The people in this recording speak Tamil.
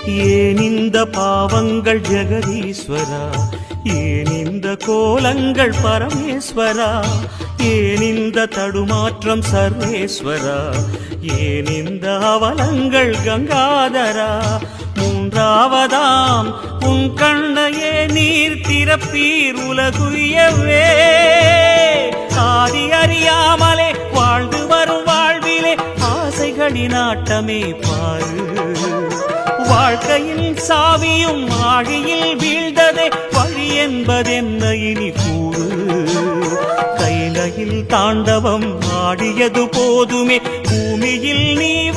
ஏன் இந்த பாவங்கள் ஜெகதீஸ்வரா, ஏன் இந்த கோலங்கள் பரமேஸ்வரா, ஏன் இந்த தடுமாற்றம் சர்வேஸ்வரா, ஏன் இந்த அவலங்கள் கங்காதரா. மூன்றாவதாம் உன் கண்ணையே நீர் திறப்பீர் உலகுயவே. ஆதி அறியாமலே வாழ்ந்து வரும் வாழ்விலே ஆசைகளின் ஆட்டமே பாரு. வாழ்க்கையில் சாவியும் ஆழியில் வீழ்ந்ததே வழி என்பதென்ன இனி கூறு. கைலையில் தாண்டவம் ஆடியது போதுமே பூமியில் நீ